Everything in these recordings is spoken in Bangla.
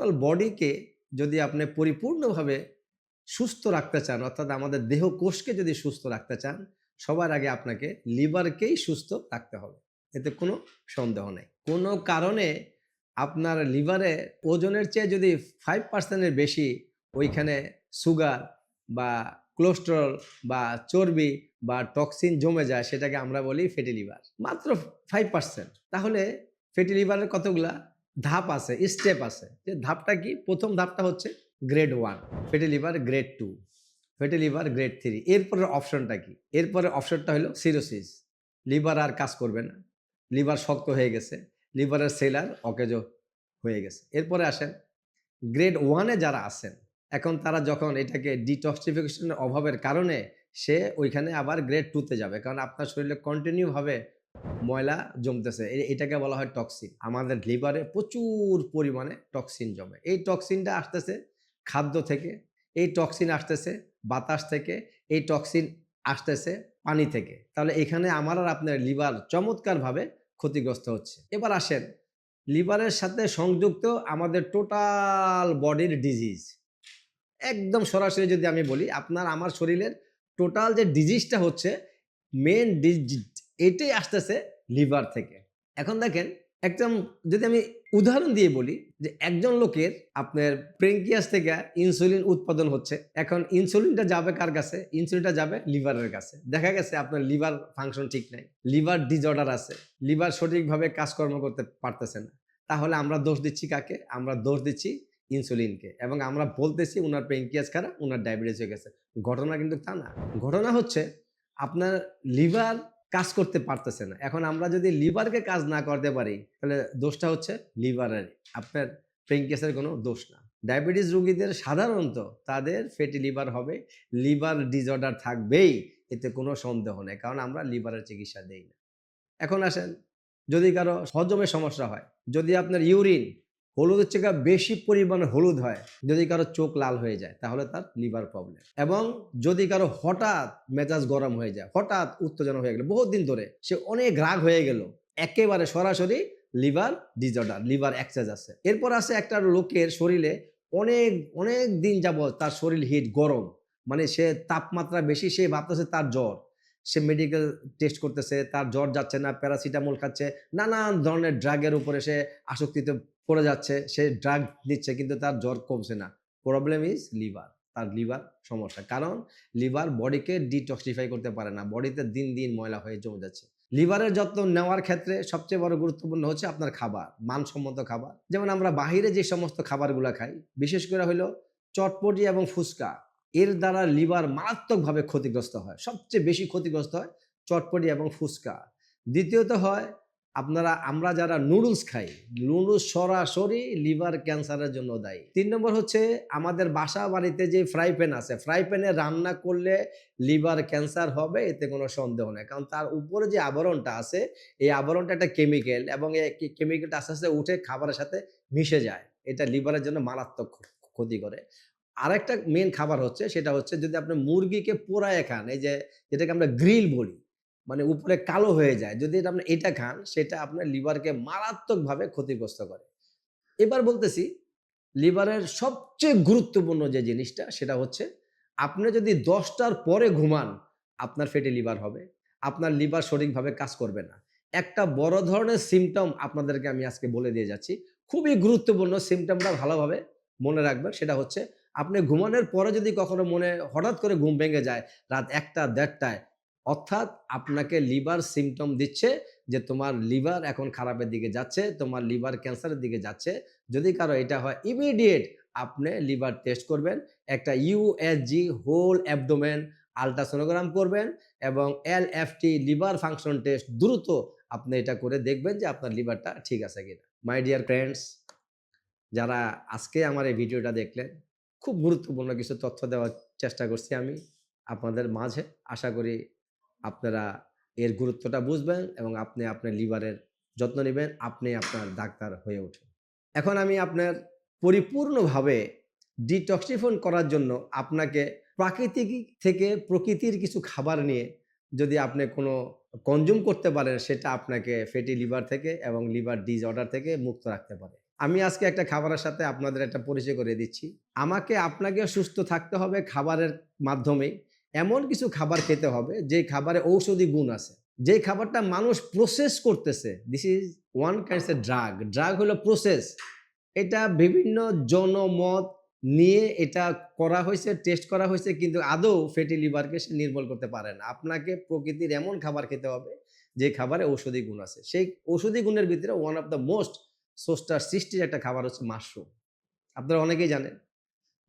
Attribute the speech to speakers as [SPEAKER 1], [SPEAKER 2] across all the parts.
[SPEAKER 1] টোটাল বডিকে যদি আপনি পরিপূর্ণভাবে সুস্থ রাখতে চান, অর্থাৎ আমাদের দেহ কোষকে যদি সুস্থ রাখতে চান, সবার আগে আপনাকে লিভারকেই সুস্থ রাখতে হবে। এতে কোনো সন্দেহ নেই। কোনো কারণে আপনার লিভারে ওজনের চেয়ে যদি 5% এর বেশি ওইখানে সুগার বা কোলেস্টেরল বা চর্বি বা টক্সিন জমে যায়, সেটাকে আমরা বলি ফ্যাটি লিভার। মাত্র 5%। তাহলে ফ্যাটি লিভারের কতগুলা ধাপ আছে, স্টেপ আছে। যে ধাপটা কি? প্রথম ধাপটা হচ্ছে grade 1, fatty liver grade 2, fatty liver grade 3। এরপরের অপশনটা কি? এরপরের অপশনটা হলো সিরোসিস। লিভার আর কাজ করবে না। লিভার শক্ত হয়ে গেছে। লিভারের সেল আর অকেজো হয়ে গেছে। এরপরে আসেন গ্রেড 1 এ যারা আছেন, এখন তারা যখন এটাকে ডিটক্সিফিকেশন এর অভাবের কারণে সে ওইখানে আবার গ্রেড 2 তে যাবে। কারণ আপনার শরীরে কন্টিনিউ ভাবে ময়লা জমতেছে। এটাকে বলা হয় টক্সিন। আমাদের লিভারে প্রচুর পরিমাণে টক্সিন জমে। এই টক্সিনটা আসতেছে খাদ্য থেকে, এই টক্সিন আসতেছে বাতাস থেকে, এই টক্সিন আসতেছে পানি থেকে। তাহলে এখানে আমার আর আপনার লিভার চমৎকারভাবে ক্ষতিগ্রস্ত হচ্ছে। এবার আসেন লিভারের সাথে সংযুক্ত আমাদের টোটাল বডির ডিজিজ। একদম সরাসরি যদি আমি বলি, আপনার আমার শরীরের টোটাল যে ডিজিজটা হচ্ছে, মেইন ডিজিজ এটাই আসতেছে লিভার থেকে। এখন দেখেন, একদম যদি আমি উদাহরণ দিয়ে বলি যে একজন লোকের আপনার প্যানক্রিয়াস থেকে ইনসুলিন উৎপাদন হচ্ছে। এখন ইনসুলিনটা যাবে কার কাছে? ইনসুলিনটা যাবে লিভারের কাছে। দেখা গেছে আপনার লিভার ফাংশন ঠিক নাই, লিভার ডিসঅর্ডার আছে, লিভার সঠিকভাবে কাজকর্ম করতে পারতেছে না। তাহলে আমরা দোষ দিচ্ছি কাকে? আমরা দোষ দিচ্ছি ইনসুলিনকে, এবং আমরা বলতেছি উনার প্যানক্রিয়াস খারাপ, উনার ডায়াবেটিস হয়ে গেছে। ঘটনা কিন্তু তা না। ঘটনা হচ্ছে আপনার লিভার কাজ করতে পারতেছে না। এখন আমরা যদি লিভারকে কাজ না করতে পারি, তাহলে দোষটা হচ্ছে লিভারের, আপনার প্যানক্রিয়াসের কোনো দোষ না। ডায়াবেটিস রোগীদের সাধারণত তাদের ফ্যাটি লিভার হবে, লিভার ডিসঅর্ডার থাকবেই, এতে কোনো সন্দেহ নেই। কারণ আমরা লিভারের চিকিৎসা দেই না। এখন আসেন, যদি কারো হজমের সমস্যা হয়, যদি আপনার ইউরিন হলুদের থেকে বেশি পরিমাণে হলুদ হয়, যদি কারো চোখ লাল হয়ে যায়, তাহলে তার লিভার প্রবলেম। এবং যদি কারো হঠাৎ মেজাজ গরম হয়ে যায়, হঠাৎ উত্তেজনা হয়ে গেল, বহুত দিন ধরে সে অনেক রাগ হয়ে গেল, একেবারে সরাসরি লিভার ডিসঅর্ডার, লিভার এক্সেস আছে। এরপর আছে একটা লোকের শরীরে অনেক অনেক দিন যাবত তার শরীর হিট গরম, মানে সে তাপমাত্রা বেশি, সে ভাবতেছে তার জ্বর, সে মেডিকেল টেস্ট করতেছে, তার জ্বর যাচ্ছে না, প্যারাসিটামল খাচ্ছে, নানান ধরনের ড্রাগের উপরে সে আসক্তিতে পড়ে যাচ্ছে, সে ড্রাগ নিচ্ছে, কিন্তু তার জ্বর কমছে না। প্রবলেম ইজ লিভার, তার লিভার সমস্যা। কারণ লিভার বডিকে ডিটক্সিফাই করতে পারে না, বডিতে দিন দিন ময়লা হয়ে জমে যাচ্ছে। লিভারের যত্ন নেওয়ার ক্ষেত্রে সবচেয়ে বড় গুরুত্বপূর্ণ হচ্ছে আপনার খাবার, মানসম্মত খাবার। যেমন আমরা বাহিরে যে সমস্ত খাবারগুলো খাই, বিশেষ করে হলো চটপটি এবং ফুচকা, এর দ্বারা লিভার মারাত্মকভাবে ক্ষতিগ্রস্ত হয়। সবচেয়ে বেশি ক্ষতিগ্রস্ত হয় চটপটি এবং ফুচকা। দ্বিতীয়ত হয় আমরা যারা নুডলস খাই, নুডলস সরাসরি লিভার ক্যান্সারের জন্য দায়ী। ৩ নম্বর হচ্ছে আমাদের বাসা বাড়িতে যে ফ্রাই প্যান আছে, ফ্রাই প্যানে রান্না করলে লিভার ক্যান্সার হবে, এতে কোনো সন্দেহ নেই। কারণ তার উপরে যে আবরণটা আছে, এই আবরণটা একটা কেমিক্যাল, এবং এই কেমিক্যালটা আস্তে আস্তে উঠে খাবারের সাথে মিশে যায়। এটা লিভারের জন্য মারাত্মক ক্ষতি করে। আরেকটা মেইন খাবার হচ্ছে, সেটা হচ্ছে যদি আপনি মুরগিকে পোড়ায়ে খান, এই যে যেটাকে আমরা গ্রিল বলি, মানে উপরে কালো হয়ে যায়, যদি আপনি এটা খান, সেটা আপনার লিভারকে মারাত্মকভাবে ক্ষতিগ্রস্ত করে। এবার বলতেছি লিভারের সবচেয়ে গুরুত্বপূর্ণ যে জিনিসটা, সেটা হচ্ছে আপনি যদি ১০টার পরে ঘুমান, আপনার ফ্যাটি লিভার হবে। আপনার লিভার সঠিকভাবে কাজ করবে না। একটা বড় ধরনের সিম্পটম আপনাদেরকে আমি আজকে বলে দিয়ে যাচ্ছি। খুবই গুরুত্বপূর্ণ, সিম্পটমটা ভালোভাবে মনে রাখবেন। সেটা হচ্ছে আপনি ঘুমানোর পরে যদি কখনো হঠাৎ করে ঘুম ভেঙে যায় রাত ১টা ১:৩০টায়, অর্থাৎ আপনাকে লিভার সিম্পটম দিচ্ছে যে তোমার লিভার এখন খারাপের দিকে যাচ্ছে, তোমার লিভার ক্যান্সারের দিকে যাচ্ছে। যদি কারো এটা হয়, ইমিডিয়েট আপনি লিভার টেস্ট করবেন। একটা ইউএসজি হোল অ্যাবডোমেন আল্ট্রাসোনোগ্রাম করবেন, এবং এলএফটি লিভার ফাংশন টেস্ট দ্রুত আপনি এটা করে দেখবেন যে আপনার লিভারটা ঠিক আছে কিনা। মাই ডিয়ার ফ্রেন্ডস, যারা আজকে আমার এই ভিডিওটা দেখলেন, খুব গুরুত্বপূর্ণ কিছু তথ্য দেওয়ার চেষ্টা করছি আমি আপনাদের মাঝে। আশা করি আপনারা এর গুরুত্বটা বুঝবেন এবং আপনি আপনার লিভারের যত্ন নিবেন, আপনি আপনার ডাক্তার হয়ে উঠুন। এখন আমি আপনার পরিপূর্ণভাবে ডিটক্সিফিকেশন করার জন্য আপনাকে প্রাকৃতিক থেকে প্রকৃতির কিছু খাবার নিয়ে যদি আপনি কোনো কনজিউম করতে পারেন, সেটা আপনাকে ফ্যাটি লিভার থেকে এবং লিভার ডিসঅর্ডার থেকে মুক্ত রাখতে পারে। আমি আজকে একটা খাবারের সাথে আপনাদের একটা পরিচয় করে দিচ্ছি। আমাকে আপনাকেও সুস্থ থাকতে হবে খাবারের মাধ্যমে। এমন কিছু খাবার খেতে হবে যে খাবারে ঔষধি গুণ আছে। যে খাবারটা মানুষ প্রসেস করতেছে, this is one kinds a drug. Drug হলো প্রসেস। এটা বিভিন্ন জনমত নিয়ে এটা করা হয়েছে, টেস্ট করা হয়েছে, কিন্তু আদৌ ফ্যাটি লিভারকে সে নির্মূল করতে পারে না। আপনাকে প্রকৃতির এমন খাবার খেতে হবে যে খাবারে ঔষধি গুণ আছে। সেই ঔষধি গুণের ভিতরে ওয়ান অফ দ্য মোস্ট স্রষ্টার সৃষ্টির একটা খাবার হচ্ছে মাশরুম। আপনারা অনেকেই জানেন।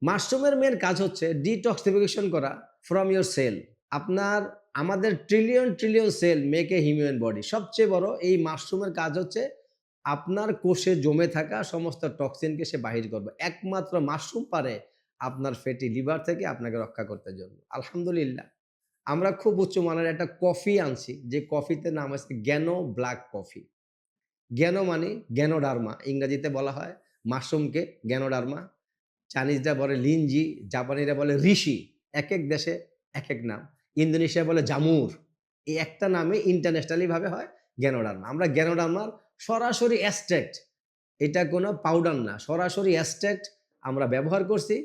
[SPEAKER 1] মাশরুমের মেইন কাজ হচ্ছে ডিটক্সিফিকেশন করা ফ্রম ইওর সেল। আপনার আমাদের trillion trillion cell make a human body. সবচেয়ে বড় এই মাশরুমের কাজ হচ্ছে আপনার কোষে জমে থাকা সমস্ত টক্সিনকে সে বাহির করবে। একমাত্র মাশরুম পারে আপনার ফ্যাটি লিভার থেকে আপনাকে রক্ষা করতে জন্য। আলহামদুলিল্লাহ আমরা খুব উচ্চমানের একটা কফি আনছি, যে কফিতে নাম আছে গ্যানো ব্ল্যাক কফি। গ্যানো মানে গ্যানোডার্মা, ইংরেজিতে বলা হয় মাশরুমকে গ্যানোডার্মা। চাইনিজরা বলে লিনজি, জাপানিরা বলে ঋষি। একেক দেশে একেক নাম। ইন্দোনেশিয়া বলে জামুর। এই একটা নামে ইন্টারন্যাশনালি ভাবে হয় গ্যানোডার্মা। আমরা গ্যানোডার্মার সরাসরি এক্সট্রাক্ট, এটা কোনো পাউডার না, সরাসরি এক্সট্রাক্ট আমরা ব্যবহার করছি।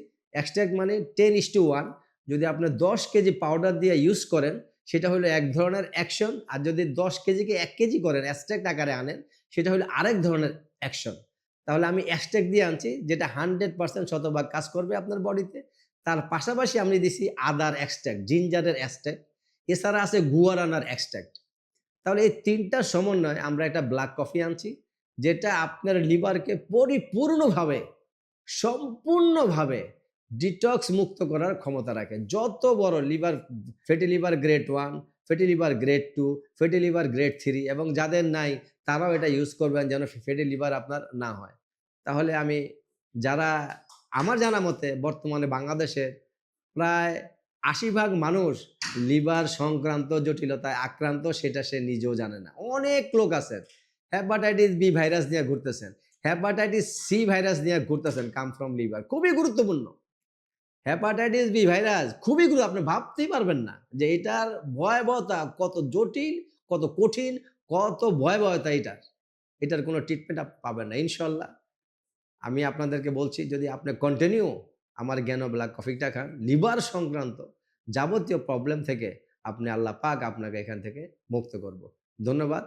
[SPEAKER 1] এক্সট্রাক্ট মানে 10:1। যদি আপনি 10 কেজি পাউডার দিয়ে ইউজ করেন সেটা হলো এক ধরনের অ্যাকশন, আর যদি 10 কেজিকে 1 কেজি করেন এক্সট্রাক্ট আকারে আনেন সেটা হলো আরেক ধরনের অ্যাকশন। তাহলে আমি এক্সট্রাক্ট দিয়ে আনছি যেটা 100% শতভাগ কাজ করবে আপনার বডিতে। তার পাশাপাশি আমি দিছি আদার এক্সট্রাক্ট, জিঞ্জারের এক্সট্রাক্ট, এছাড়া আছে গুয়ারানার এক্সট্রাক্ট। তাহলে এই ৩টার সমন্বয়ে আমরা একটা ব্ল্যাক কফি আনছি, যেটা আপনার লিভারকে পরিপূর্ণভাবে, সম্পূর্ণভাবে ডিটক্স মুক্ত করার ক্ষমতা রাখে। যত বড় liver, fatty liver grade 1, fatty liver grade 2, fatty liver grade 3 এবং যাদের নাই তারাও এটা ইউজ করবেন যেন ফ্যাটি লিভার আপনার না হয়। তাহলে আমি যারা, আমার জানা মতে বর্তমানে বাংলাদেশের প্রায় ৮০% মানুষ লিভার সংক্রান্ত জটিলতায় আক্রান্ত, সেটা সে নিজেও জানে না। অনেক লোক আছেন হেপাটাইটিস বি ভাইরাস নিয়ে ঘুরতেছেন, হেপাটাইটিস সি ভাইরাস নিয়ে ঘুরতেছেন, কাম ফ্রম লিভার। খুবই গুরুত্বপূর্ণ। হেপাটাইটিস বি ভাইরাস খুবই আপনি ভাবতেই পারবেন না যে এটার ভয়াবহতা কত জটিল, কত কঠিন, কত ভয়াবহতা এটার। এটার কোনো ট্রিটমেন্ট পাবেন না ইনশাল্লাহ। আমি আপনাদেরকে বলছি যদি আপনি কন্টিনিউ আমার গ্যানো ব্ল্যাক কফিটা খান, লিভার সংক্রান্ত যাবতীয় প্রবলেম থেকে আপনি, আল্লাহ পাক আপনাকে এখান থেকে মুক্ত করব। ধন্যবাদ।